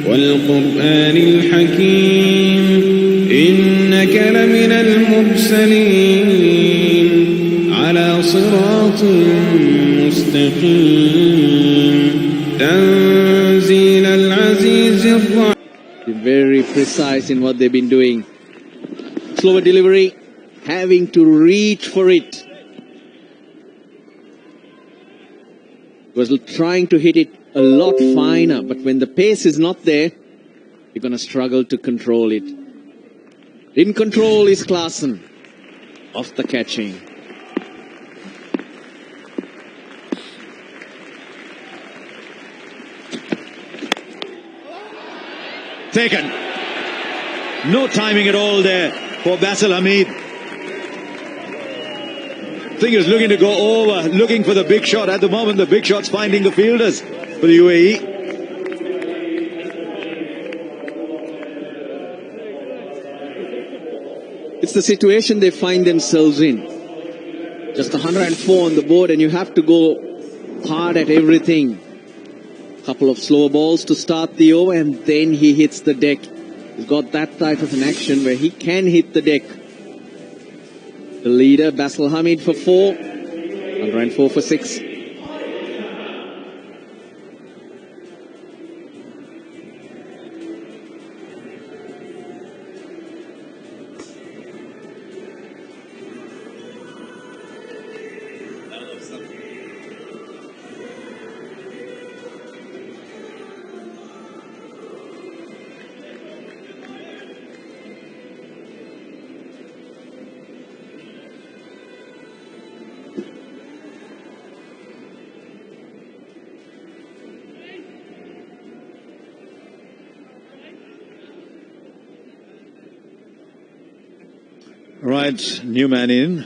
والقرآن الحكيم إنك لمن المرسلين على صراط مستقيم تنزيل العزيز الرحيم. Very precise in what they've been doing. Slower delivery, having to reach for it. Was trying to hit it a lot finer, but when the pace is not there, you're going to struggle to control it. In control is Klaassen off the catching. Taken. No timing at all there for Basil Hamid. Singh is looking to go over, looking for the big shot. At the moment, the big shot's finding the fielders for the UAE. It's the situation they find themselves in. Just 104 on the board and you have to go hard at everything. Couple of slower balls to start the over and then he hits the deck. He's got that type of an action where he can hit the deck. The leader, Basil Hamid for 4, 104 for 6. Right, new man in.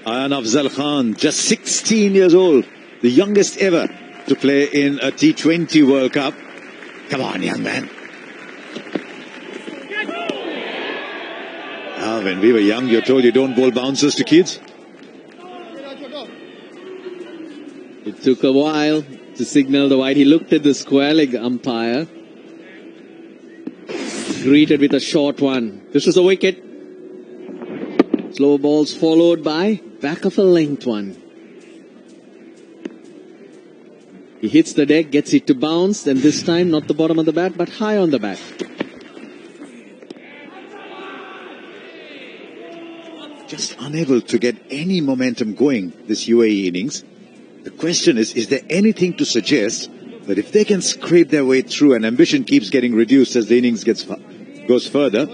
Aryan Afzal Khan, just 16 years old, the youngest ever to play in a T20 World Cup. Come on, young man. When we were young, you're told you don't bowl bouncers to kids. It took a while to signal the wide. He looked at the square leg umpire. Greeted with a short one. This is a wicket. Slow balls followed by back of a length one. He hits the deck, gets it to bounce, and this time not the bottom of the bat, but high on the bat. Just unable to get any momentum going this UAE innings. The question is there anything to suggest that if they can scrape their way through and ambition keeps getting reduced as the innings goes further,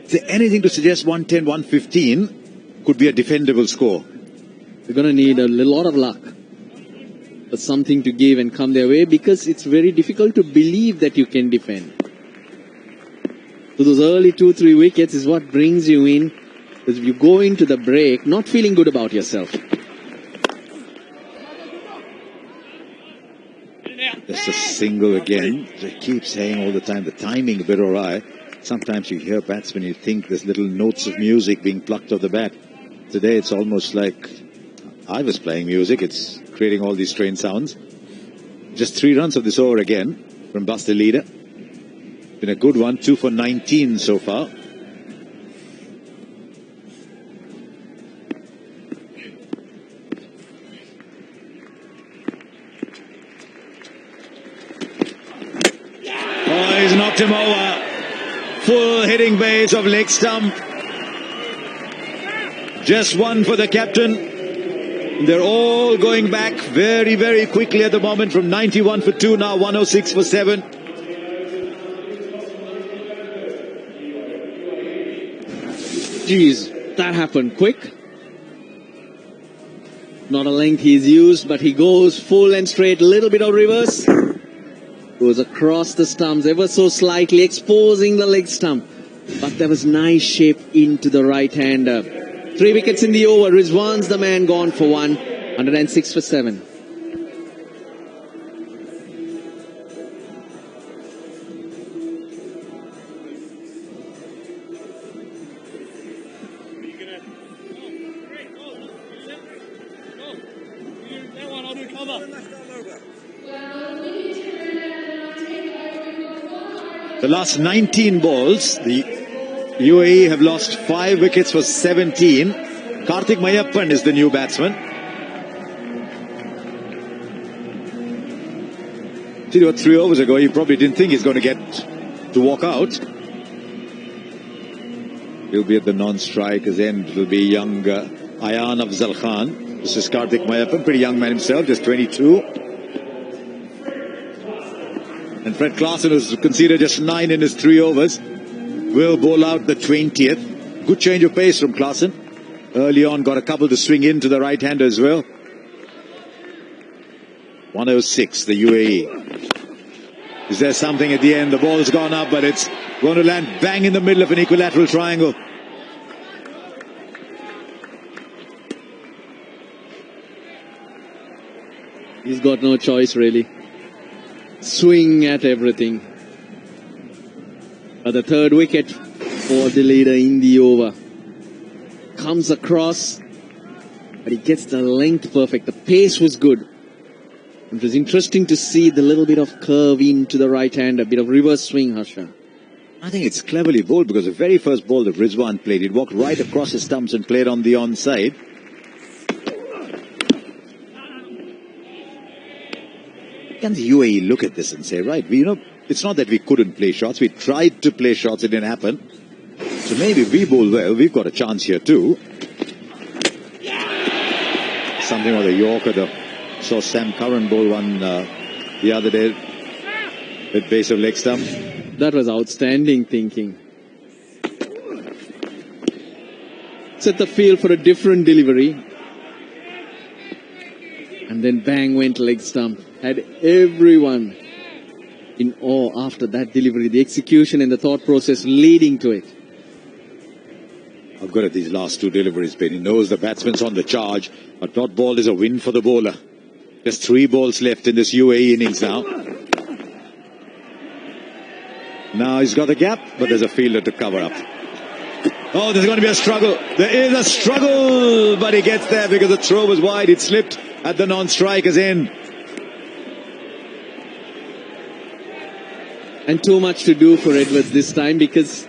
is there anything to suggest 110, 115 could be a defendable score? They're going to need a lot of luck for something to give and come their way because it's very difficult to believe that you can defend. So those early 2-3 wickets is what brings you in. Because if you go into the break not feeling good about yourself. Just a single again. I keep saying all the time, the timing a bit awry. Sometimes you hear batsmen, you think there's little notes of music being plucked off the bat. Today it's almost like I was playing music. It's creating all these strange sounds. Just 3 runs of this over again from Bas the leader. Been a good one, 2 for 19 so far. He's knocked him over. Full hitting base of leg stump. Just one for the captain. They're all going back very, very quickly at the moment from 91 for 2, now 106 for 7. Geez, that happened quick. Not a length he's used, but he goes full and straight, a little bit of reverse. Goes across the stumps ever so slightly, exposing the leg stump. But there was nice shape into the right-hander. 3 wickets in the over. Rizwan's the man gone for 1. 106 for 7. The last 19 balls, the UAE have lost 5 wickets for 17. Karthik Mayappan is the new batsman. See, what 3 overs ago, you probably didn't think he's going to get to walk out. He'll be at the non-strikers end. It'll be young Aryan Afzal Khan. This is Karthik Mayappan, pretty young man himself, just 22. And Fred Klaassen, who's conceded just 9 in his 3 overs, will bowl out the 20th. Good change of pace from Klaassen. Early on, got a couple to swing into the right-hander as well. 106, the UAE. Is there something at the end? The ball's gone up, but it's going to land bang in the middle of an equilateral triangle. He's got no choice, really. Swing at everything. But the 3rd wicket for the leader in the over. Comes across, but he gets the length perfect. The pace was good. It was interesting to see the little bit of curve into the right hand, a bit of reverse swing, Harsha. I think it's cleverly bowled because the very first ball that Rizwan played, he walked right across his stumps and played on the onside. Can the UAE look at this and say, right, it's not that we couldn't play shots, we tried to play shots, it didn't happen. So maybe we bowl well, we've got a chance here too. Something like a Yorker, though. Saw Sam Curran bowl one the other day at base of leg stump. That was outstanding thinking. Set the field for a different delivery. And then bang went leg stump. Had everyone in awe after that delivery. The execution and the thought process leading to it. How good at these last 2 deliveries been. He knows the batsman's on the charge, but not ball is a win for the bowler. Just 3 balls left in this UAE innings now. Now he's got the gap, but there's a fielder to cover up. Oh, there's going to be a struggle. There is a struggle, but he gets there because the throw was wide. It slipped at the non-striker's end. And too much to do for Edwards this time because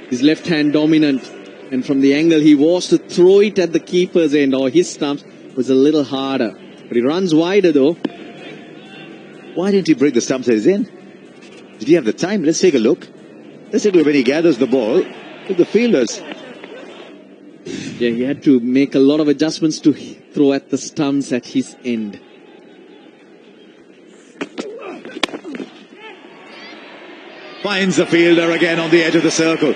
he's left hand dominant. And from the angle he was to throw it at the keeper's end or his stumps was a little harder. But he runs wider though. Why didn't he break the stumps at his end? Did he have the time? Let's take a look. Let's take a look when he gathers the ball with the fielders. Yeah, he had to make a lot of adjustments to throw at the stumps at his end. Finds the fielder again on the edge of the circle.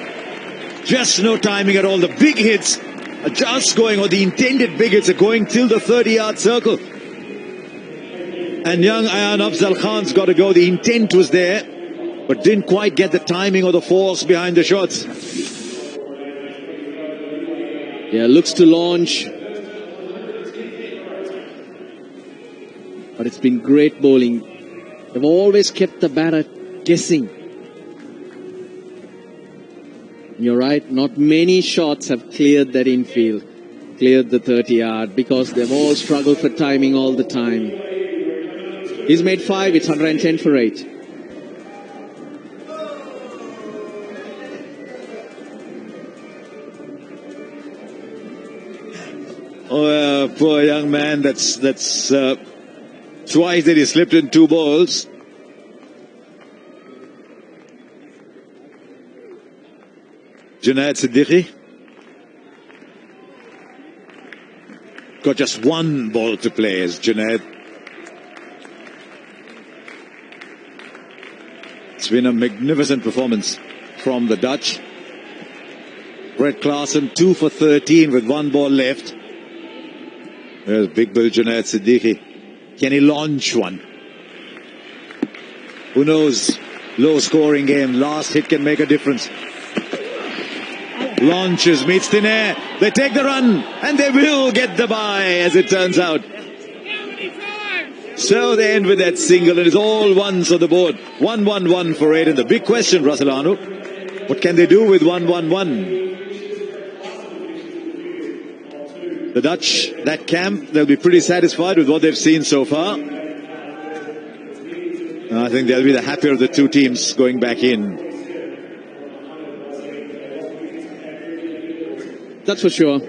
Just no timing at all. The big hits are just going, or the intended big hits are going till the 30-yard circle. And young Aryan Afzal Khan's got to go. The intent was there, but didn't quite get the timing or the force behind the shots. Yeah, looks to launch. But it's been great bowling. They've always kept the batter guessing. You're right, not many shots have cleared that infield, cleared the 30-yard, because they've all struggled for timing all the time. He's made 5, it's 110 for 8. Oh, poor young man, that's twice that he slipped in 2 balls. Junaid Siddiqui got just 1 ball to play as Junaid. It's been a magnificent performance from the Dutch. Fred Klaassen 2 for 13 with 1 ball left. There's Big Bill Junaid Siddiqui. Can he launch one? Who knows? Low scoring game. Last hit can make a difference. Launches, meets thin air. They take the run and they will get the bye, as it turns out. So they end with that single and it's all ones on the board. 1-1-1 for 8. And the big question, Russellano, what can they do with 1-1-1? The Dutch, that camp, they'll be pretty satisfied with what they've seen so far. I think they'll be the happier of the two teams going back in. That's for sure. The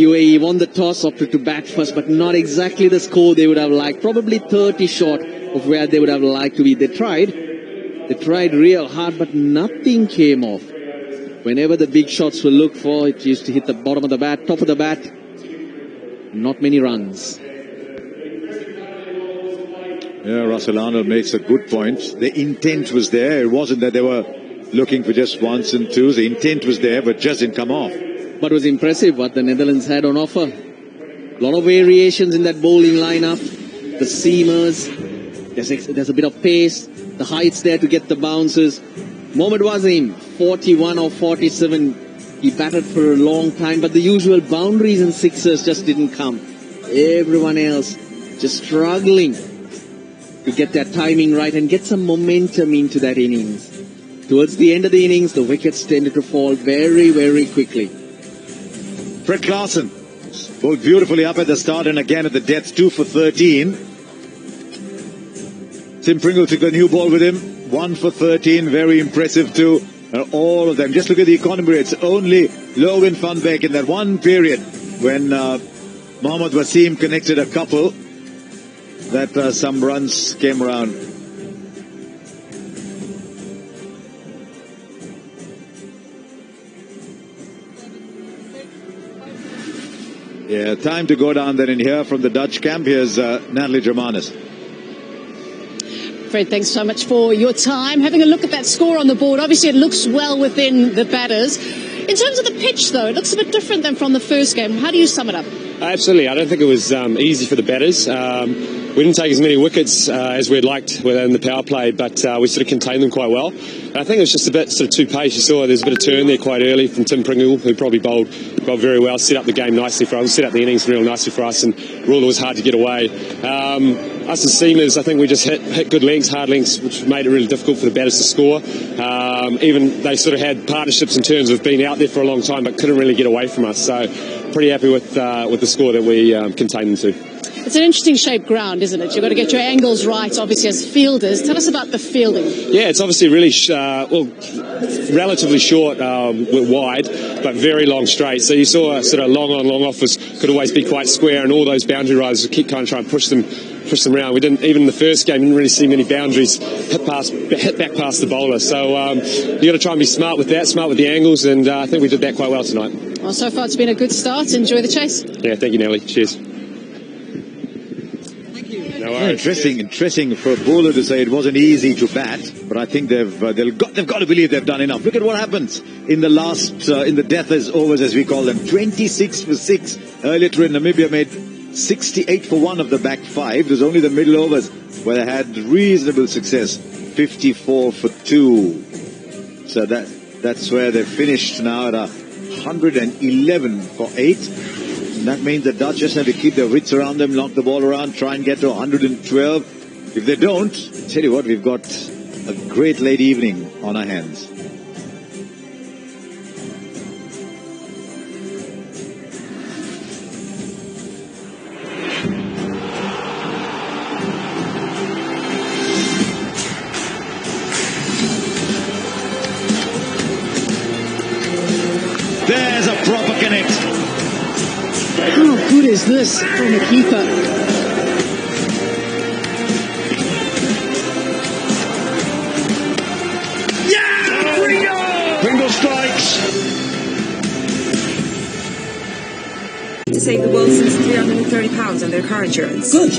UAE won the toss, opted to bat first, but not exactly the score they would have liked. Probably 30 short of where they would have liked to be. They tried real hard, but nothing came off. Whenever the big shots were looked for, it used to hit the bottom of the bat, top of the bat. Not many runs. Yeah, Russell Arnold makes a good point. The intent was there. It wasn't that they were looking for just ones and twos. The intent was there, but just didn't come off. But it was impressive what the Netherlands had on offer. A lot of variations in that bowling lineup. The seamers, there's a bit of pace. The height's there to get the bounces. Mohammad Waseem, 41 or 47. He batted for a long time, but the usual boundaries and sixers just didn't come. Everyone else just struggling to get that timing right and get some momentum into that innings. Towards the end of the innings, the wickets tended to fall very, very quickly. Fred Klaassen bowled beautifully up at the start and again at the death, 2 for 13. Tim Pringle took a new ball with him, 1 for 13, very impressive too. All of them. Just look at the economy rates. Only Logan van Beek in that one period when Mohammad Waseem connected a couple that some runs came around. Yeah, time to go down there and hear from the Dutch camp. Here's Natalie Germanis. Fred, thanks so much for your time. Having a look at that score on the board, obviously it looks well within the batters. In terms of the pitch, though, it looks a bit different than from the first game. How do you sum it up? Absolutely. I don't think it was easy for the batters. We didn't take as many wickets as we'd liked within the power play, but we sort of contained them quite well. And I think it was just a bit sort of too pace. You saw there's a bit of turn there quite early from Tim Pringle, who probably bowled very well, set up the game nicely for us, set up the innings real nicely for us, and Roelof was hard to get away. Us as seamers, I think we just hit good lengths, hard lengths, which made it really difficult for the batters to score. Even they sort of had partnerships in terms of being out there for a long time, but couldn't really get away from us. So pretty happy with the score that we contained them to. It's an interesting shaped ground, isn't it? You've got to get your angles right, obviously, as fielders. Tell us about the fielding. Yeah, it's obviously really, relatively short, wide, but very long straight. So you saw sort of long on, long off could always be quite square, and all those boundary riders would keep kind of trying to push them around. We didn't, even in the first game, didn't really see many boundaries hit back past the bowler. So you got to try and be smart with that, smart with the angles, and I think we did that quite well tonight. Well, so far it's been a good start. Enjoy the chase. Yeah, thank you, Nelly. Cheers. Interesting for a bowler to say it wasn't easy to bat, but I think they've got to believe they've done enough. Look at what happens in the last in the death overs, as we call them. 26 for 6 earlier. Namibia made 68 for 1 of the back 5. There's only the middle overs where they had reasonable success. 54 for 2. So that's where they finished now at 111 for 8. That means the Dutch just have to keep their wits around them, knock the ball around, try and get to 112. If they don't, tell you what, we've got a great late evening on our hands. There's a proper connect. How good is this from a keeper? Yeah! Pringle strikes. To save the world since £330 on their car insurance. Good.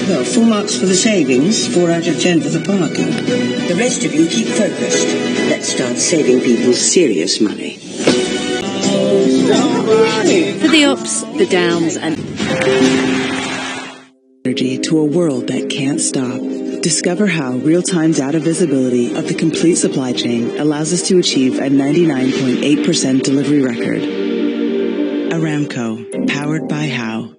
Well, 4 marks for the savings, 4 out of 10 for the parking. The rest of you keep focused. Let's start saving people serious money. For the ups, the downs, and energy to a world that can't stop. Discover how real-time data visibility of the complete supply chain allows us to achieve a 99.8% delivery record. Aramco, powered by How.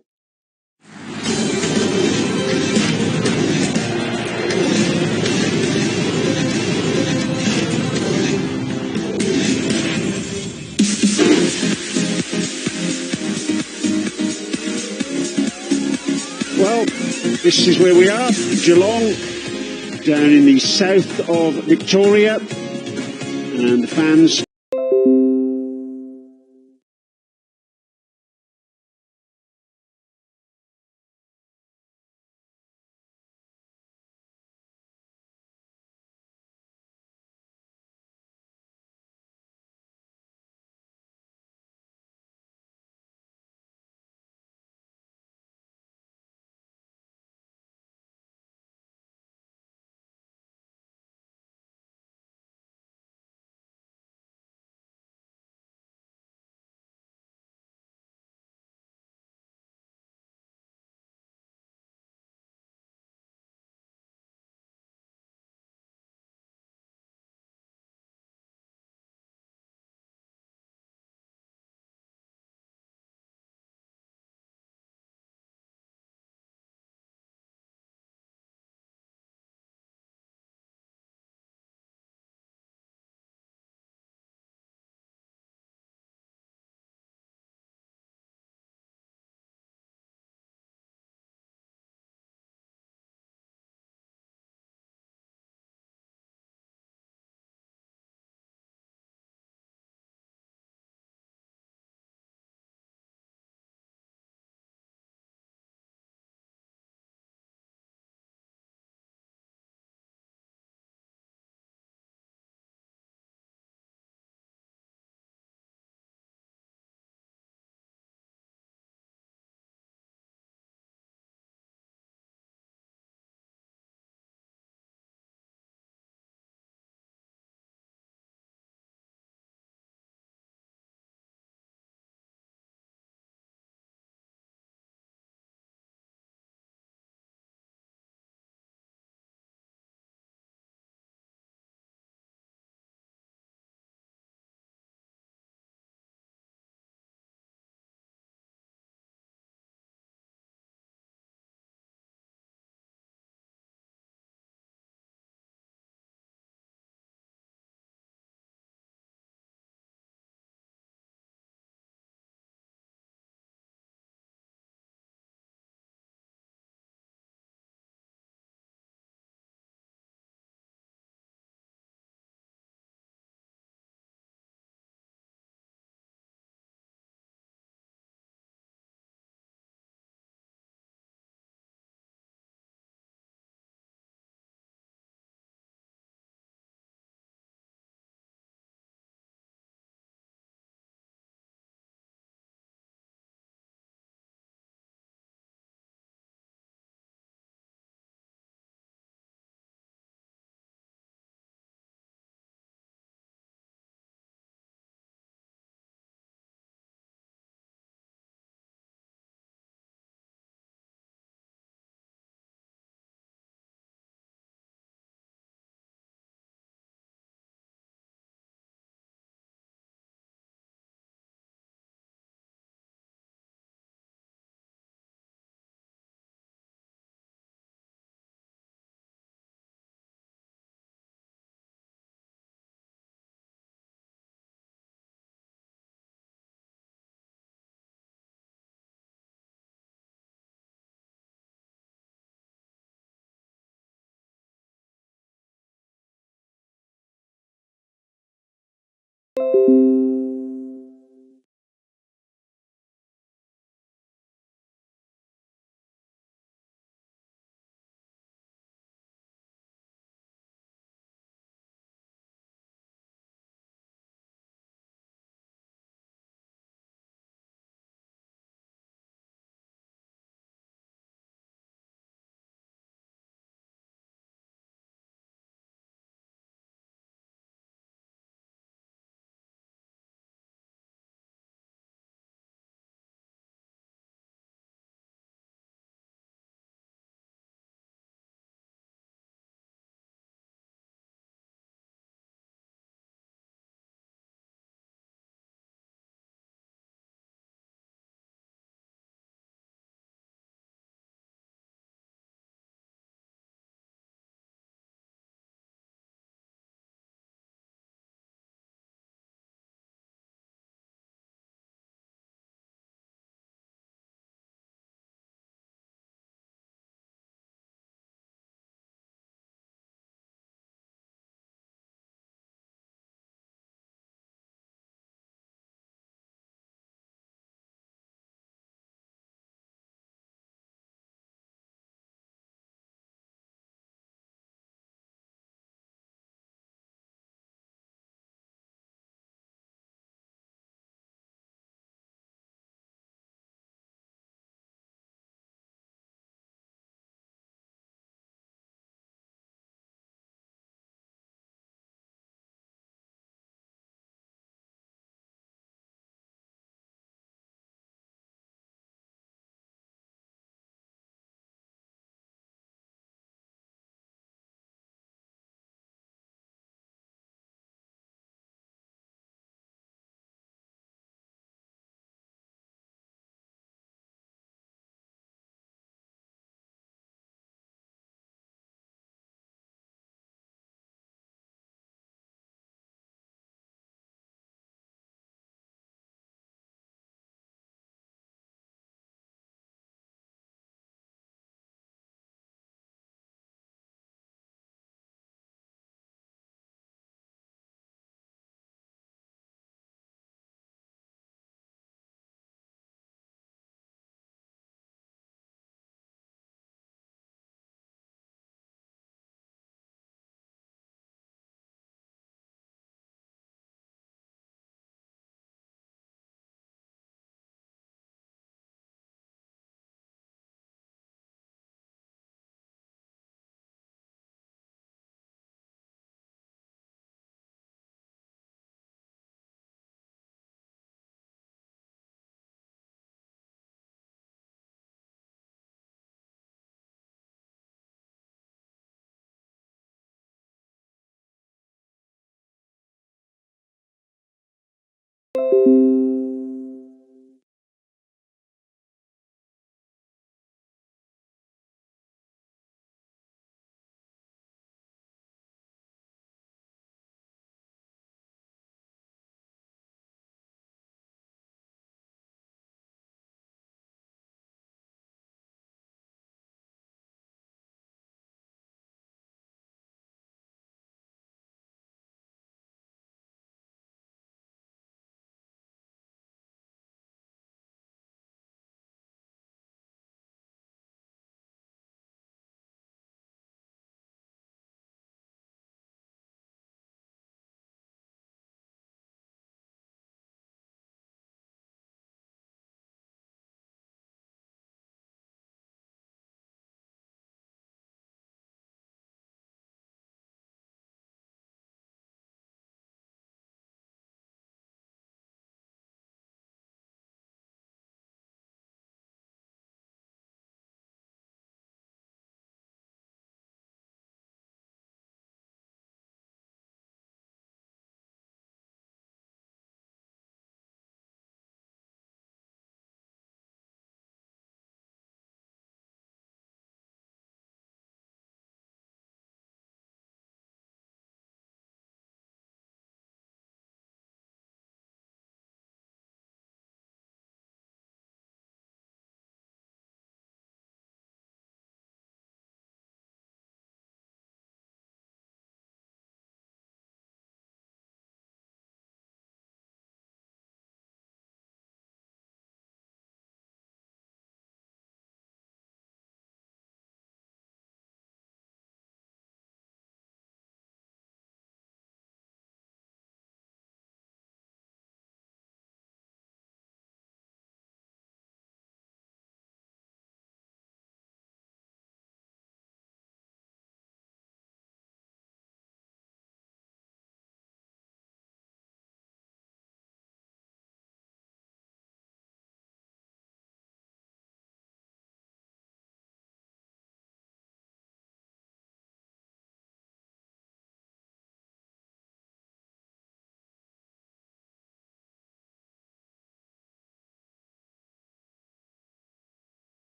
This is where we are, Geelong, down in the south of Victoria, and the fans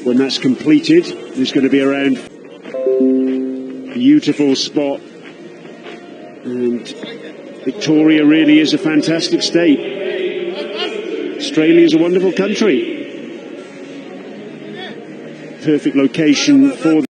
when that's completed. There's going to be around. Beautiful spot. And Victoria really is a fantastic state. Australia is a wonderful country. Perfect location for